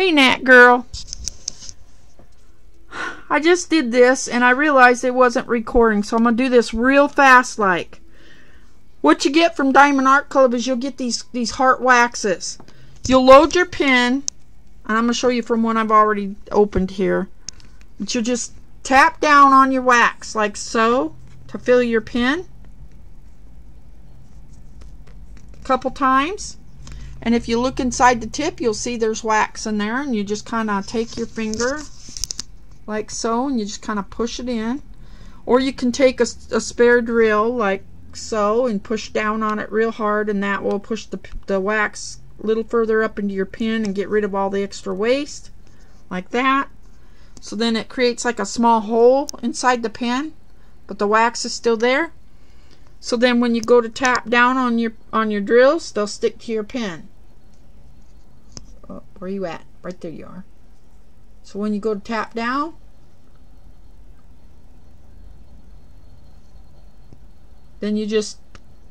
Hey Nat girl. I just did this and I realized it wasn't recording, so I'm going to do this real fast like. What you get from Diamond Art Club is you'll get these heart waxes. You'll load your pen, and I'm going to show you from one I've already opened here. But you'll just tap down on your wax like so to fill your pen a couple times. And if you look inside the tip, you'll see there's wax in there, and you just kind of take your finger like so, and you just kind of push it in. Or you can take a spare drill like so and push down on it real hard, and that will push the wax a little further up into your pen and get rid of all the extra waste like that. So then it creates like a small hole inside the pen, but the wax is still there. So then when you go to tap down on your drills, they'll stick to your pen. Oh, where are you at? Right there you are. So when you go to tap down, then you just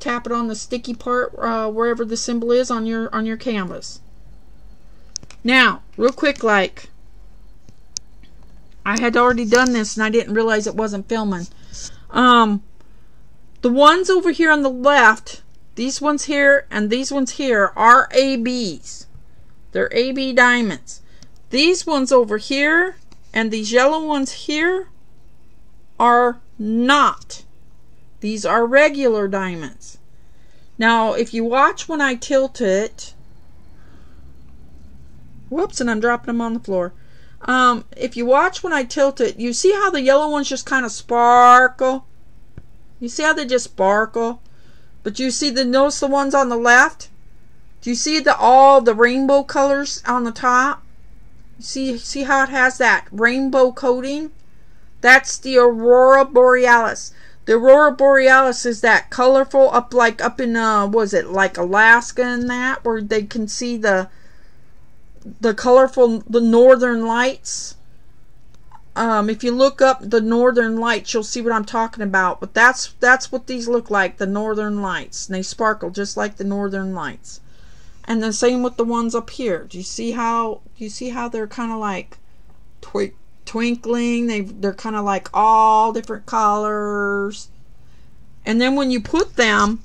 tap it on the sticky part wherever the symbol is on your canvas. Now, real quick, like, I had already done this and I didn't realize it wasn't filming. The ones over here on the left, these ones here and these ones here are ABs. They're AB diamonds. These ones over here and these yellow ones here are not. These are regular diamonds. Now, if you watch when I tilt it, whoops, and I'm dropping them on the floor. If you watch when I tilt it, you see how the yellow ones just kind of sparkle? You see how they just sparkle? But you see notice the ones on the left? Do you see all the rainbow colors on the top? You see how it has that rainbow coating? That's the Aurora Borealis. The Aurora Borealis is that colorful up in was it like Alaska and that, where they can see the colorful northern lights. If you look up the northern lights, you'll see what I'm talking about. But that's what these look like, the northern lights. And they sparkle just like the northern lights. And the same with the ones up here. Do you see how they're kind of like twinkling? They're kind of like all different colors. And then when you put them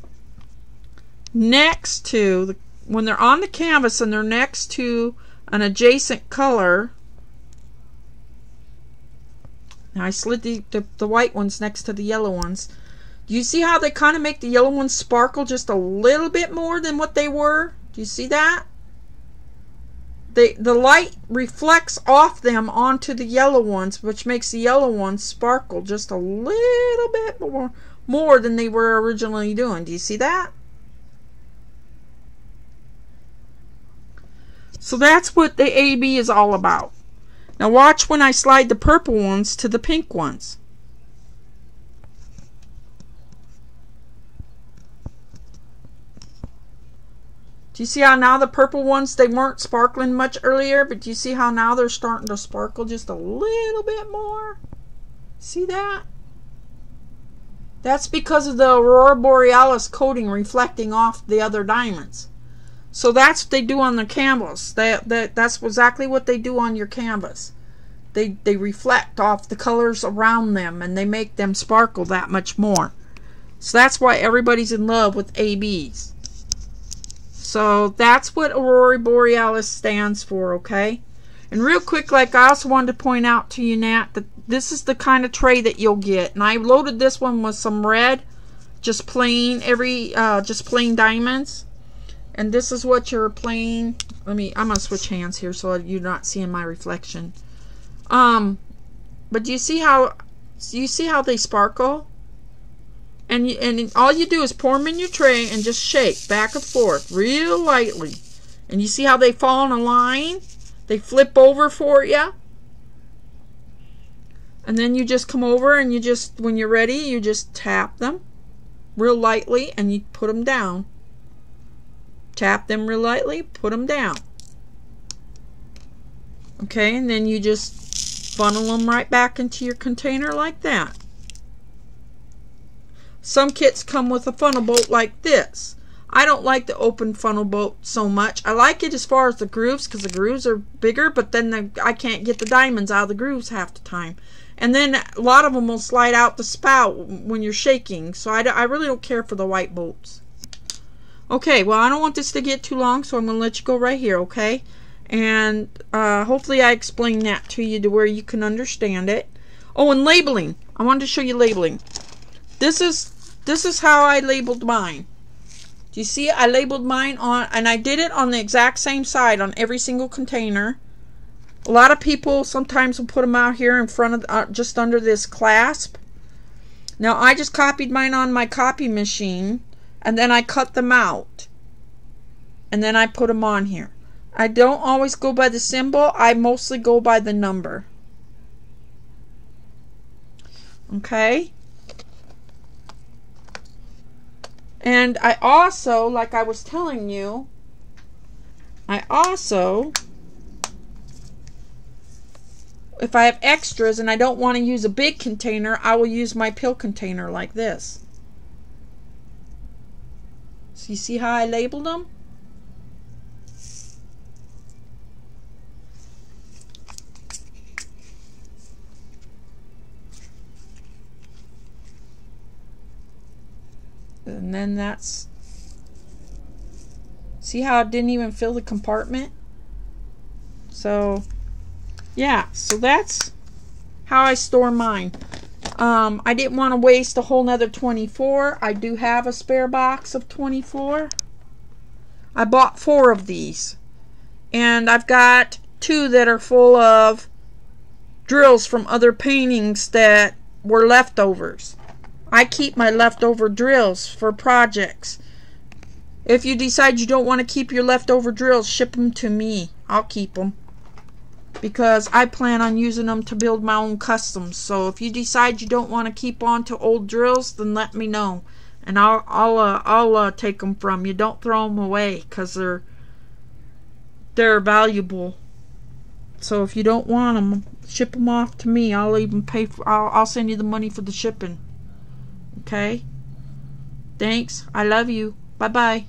next to when they're on the canvas and they're next to an adjacent color. Now I slid the white ones next to the yellow ones. Do you see how they kind of make the yellow ones sparkle just a little bit more than what they were? Do you see that? The light reflects off them onto the yellow ones, which makes the yellow ones sparkle just a little bit more than they were originally doing. Do you see that? So that's what the AB is all about. Now watch when I slide the purple ones to the pink ones. Do you see how now the purple ones, they weren't sparkling much earlier, but do you see how now they're starting to sparkle just a little bit more? See that? That's because of the Aurora Borealis coating reflecting off the other diamonds. So that's what they do on the canvas. That's exactly what they do on your canvas. They reflect off the colors around them and they make them sparkle that much more. So that's why everybody's in love with ABs. So that's what Aurora Borealis stands for, okay? And real quick, like I also wanted to point out to you, Nat, that this is the kind of tray that you'll get. And I loaded this one with some red, just plain diamonds. And this is what your plain, I'm gonna switch hands here so you're not seeing my reflection. But do you see how they sparkle? And all you do is pour them in your tray and just shake back and forth real lightly. And you see how they fall in a line? They flip over for you. And then you just come over and you just, when you're ready, you just tap them real lightly and you put them down. Tap them real lightly, put them down. Okay, and then you just funnel them right back into your container like that. Some kits come with a funnel bolt like this. I don't like the open funnel bolt so much. I like it as far as the grooves, because the grooves are bigger, but then I can't get the diamonds out of the grooves half the time. And then a lot of them will slide out the spout when you're shaking, so I really don't care for the white bolts. Okay, well, I don't want this to get too long, so I'm going to let you go right here, okay? And hopefully I explained that to you to where you can understand it. Oh, and labeling. I wanted to show you labeling. This is how I labeled mine. Do you see? I labeled mine on, and I did it on the exact same side on every single container. A lot of people sometimes will put them out here in front of, just under this clasp. Now, I just copied mine on my copy machine, and then I cut them out, and then I put them on here. I don't always go by the symbol. I mostly go by the number. Okay? And I also, like I was telling you, if I have extras and I don't want to use a big container, I will use my pill container like this. So you see how I labeled them? And then that's, see how it didn't even fill the compartment? So yeah, so that's how I store mine. I didn't want to waste a whole nother 24. I do have a spare box of 24. I bought 4 of these, and I've got 2 that are full of drills from other paintings that were leftovers. I keep my leftover drills for projects. If you decide you don't want to keep your leftover drills, ship them to me. I'll keep them, because I plan on using them to build my own customs. So if you decide you don't want to keep on to old drills, then let me know, and I'll take them from you. Don't throw them away, because they're valuable. So if you don't want them, ship them off to me. I'll even pay for. I'll send you the money for the shipping. Okay? Thanks. I love you. Bye-bye.